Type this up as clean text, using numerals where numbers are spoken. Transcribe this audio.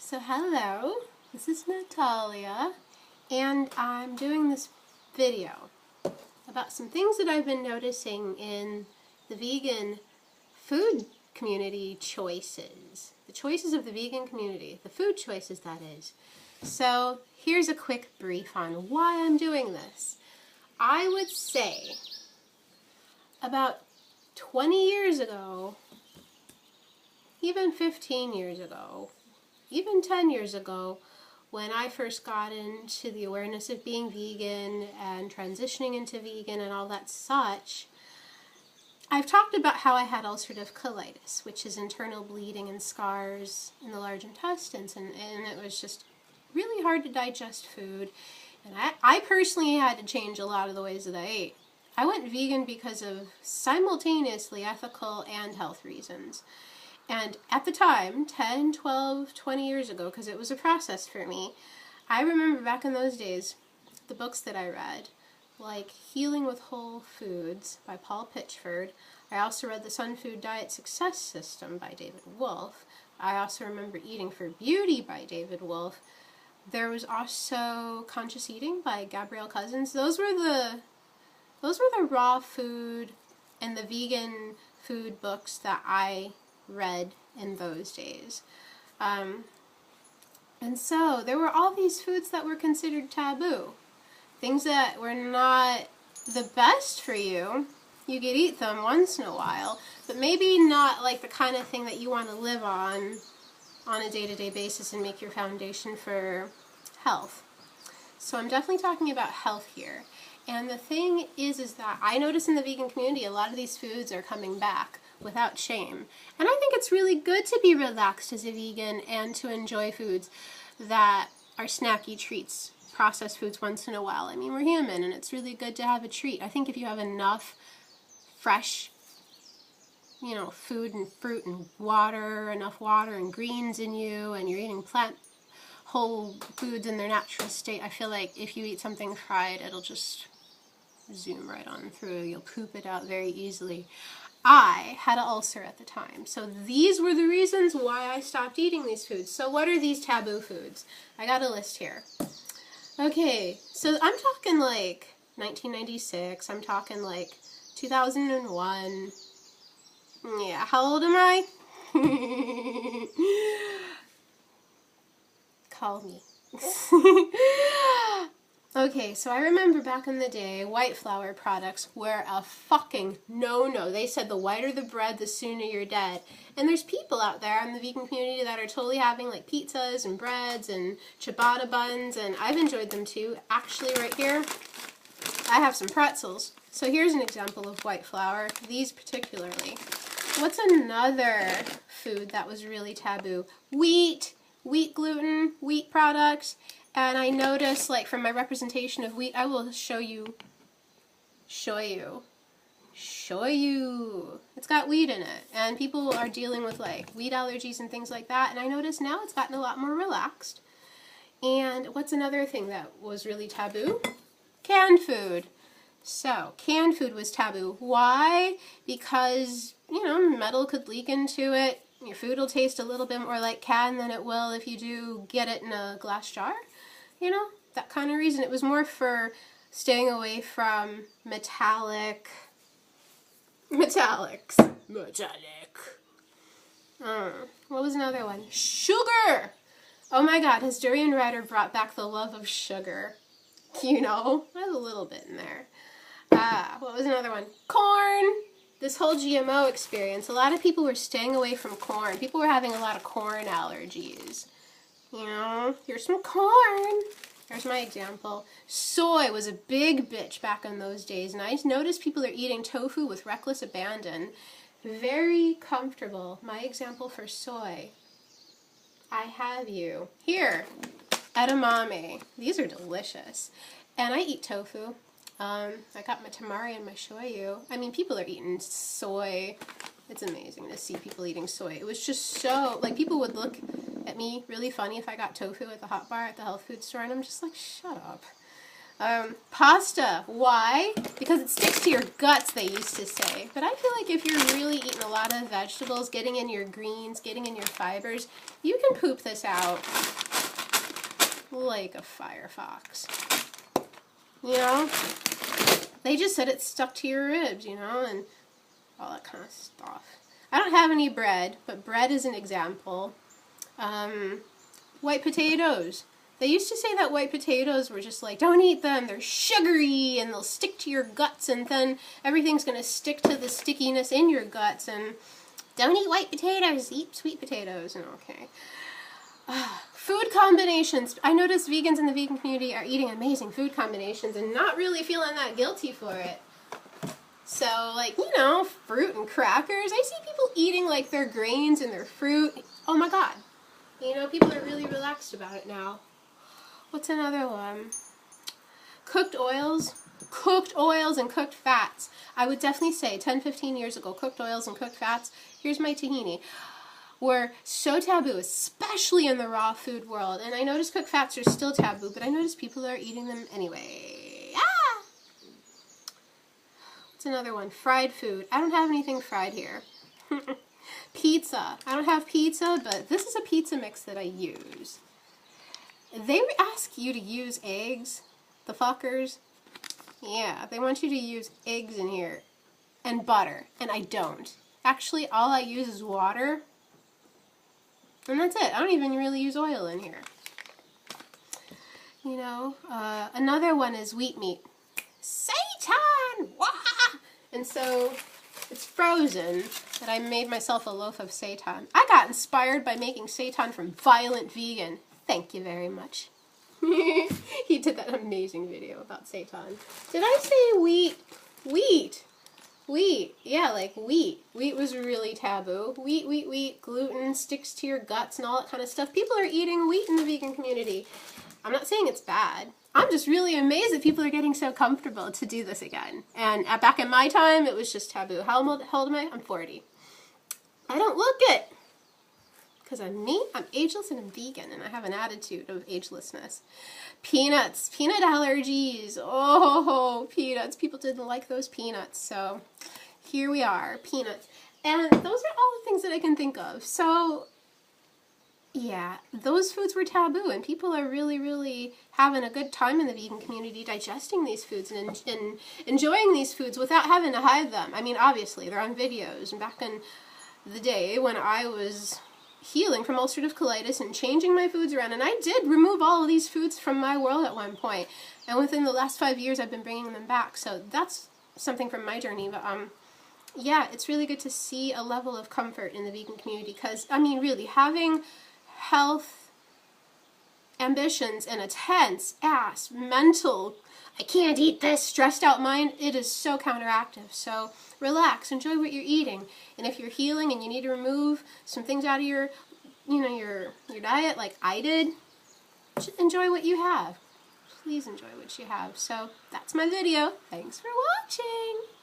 So hello, this is Natalia, and I'm doing this video about some things that I've been noticing in the vegan food community choices. The choices of the vegan community, the food choices that is. So here's a quick brief on why I'm doing this. I would say about 20 years ago, even 15 years ago, even 10 years ago, when I first got into the awareness of being vegan and transitioning into vegan and all that such, I've talked about how I had ulcerative colitis, which is internal bleeding and scars in the large intestines, and it was just really hard to digest food. And I personally had to change a lot of the ways that I ate. I went vegan because of simultaneously ethical and health reasons. And at the time, 10, 12, 20 years ago, because it was a process for me, I remember back in those days, the books that I read, like Healing with Whole Foods by Paul Pitchford. I also read The Sun Food Diet Success System by David Wolfe. I also remember Eating for Beauty by David Wolfe. There was also Conscious Eating by Gabrielle Cousens. Those were the raw food and the vegan food books that I read in those days. And so there were all these foods that were considered taboo. Things that were not the best for you. You could eat them once in a while, but maybe not like the kind of thing that you want to live on a day-to-day basis and make your foundation for health. So I'm definitely talking about health here. And the thing is that I notice in the vegan community a lot of these foods are coming back without shame. And I think it's really good to be relaxed as a vegan and to enjoy foods that are snacky treats, processed foods once in a while. I mean, we're human and it's really good to have a treat. I think if you have enough fresh, food and fruit and water, enough water and greens in you, and you're eating whole foods in their natural state, I feel like if you eat something fried, it'll just zoom right on through. You'll poop it out very easily. I had an ulcer at the time, so these were the reasons why I stopped eating these foods. So what are these taboo foods? I got a list here. Okay, so I'm talking like 1996, I'm talking like 2001. Yeah, how old am I? Call me. Okay, so I remember back in the day, white flour products were a fucking no-no. They said the whiter the bread, the sooner you're dead. And there's people out there in the vegan community that are totally having like pizzas and breads and ciabatta buns, and I've enjoyed them too. Actually, right here, I have some pretzels. So here's an example of white flour, these particularly. What's another food that was really taboo? Wheat gluten, wheat products. And I noticed, like, from my representation of wheat, I will show you. It's got wheat in it. And people are dealing with, like, wheat allergies and things like that. And I noticed now it's gotten a lot more relaxed. And what's another thing that was really taboo? Canned food. So, canned food was taboo. Why? Because, metal could leak into it. Your food will taste a little bit more like canned than it will if you do get it in a glass jar. That kind of reason. It was more for staying away from metallics. What was another one? Sugar! Oh my god, has Durian Rider brought back the love of sugar? There's a little bit in there. What was another one? Corn! This whole GMO experience, a lot of people were staying away from corn. People were having a lot of corn allergies. Here's some corn. Here's my example. Soy was a big bitch back in those days, and I noticed people are eating tofu with reckless abandon. Very comfortable. My example for soy. I have you. Here, edamame. These are delicious. And I eat tofu. I got my tamari and my shoyu. I mean, people are eating soy. It's amazing to see people eating soy. It was just so, like, people would look at me really funny if I got tofu at the hot bar at the health food store, and I'm just like, shut up. Pasta. Why? Because it sticks to your guts, they used to say. But I feel like if you're really eating a lot of vegetables, getting in your greens, getting in your fibers, you can poop this out like a firefox. You know? They just said it stuck to your ribs, you know, and all that kind of stuff. I don't have any bread, but bread is an example. White potatoes. They used to say that white potatoes were just like, don't eat them, they're sugary and they'll stick to your guts and then everything's going to stick to the stickiness in your guts and don't eat white potatoes, eat sweet potatoes. And okay. Food combinations. I notice vegans in the vegan community are eating amazing food combinations and not really feeling that guilty for it. So, like, you know, fruit and crackers. I see people eating, like, their grains and their fruit. Oh, my God. You know, people are really relaxed about it now. What's another one? Cooked oils. Cooked oils and cooked fats. I would definitely say 10, 15 years ago, cooked oils and cooked fats, here's my tahini, were so taboo, especially in the raw food world. And I notice cooked fats are still taboo, but I notice people are eating them anyway. Ah! What's another one? Fried food. I don't have anything fried here. Pizza. I don't have pizza, but this is a pizza mix that I use. They ask you to use eggs, the fuckers. Yeah, they want you to use eggs in here and butter, and I don't. Actually, all I use is water, and that's it. I don't even really use oil in here. You know, another one is wheat meat. Seitan! Wah! And so it's frozen, but I made myself a loaf of seitan. I got inspired by making seitan from Violent Vegan. Thank you very much. He did that amazing video about seitan. Did I say wheat? Wheat. Wheat. Yeah, like wheat. Wheat was really taboo. Wheat. Gluten sticks to your guts and all that kind of stuff. People are eating wheat in the vegan community. I'm not saying it's bad. I'm just really amazed that people are getting so comfortable to do this again. And back in my time, it was just taboo. How old am I? I'm 40. I don't look it. Because I'm me, I'm ageless, and I'm vegan, and I have an attitude of agelessness. Peanuts. Peanut allergies. Oh, peanuts. People didn't like those peanuts. So here we are. Peanuts. And those are all the things that I can think of. So yeah, those foods were taboo, and people are really, really having a good time in the vegan community digesting these foods and enjoying these foods without having to hide them. I mean, obviously, they're on videos. And back in the day when I was healing from ulcerative colitis and changing my foods around, and I did remove all of these foods from my world at one point, and within the last 5 years I've been bringing them back. So that's something from my journey. But yeah, it's really good to see a level of comfort in the vegan community, because I mean, really, having health ambitions and a tense ass mental, I can't eat this, stressed out mind, it is so counteractive. So relax, enjoy what you're eating, and if you're healing and you need to remove some things out of your, you know, your diet, like I did, just enjoy what you have. Please enjoy what you have. So that's my video. Thanks for watching.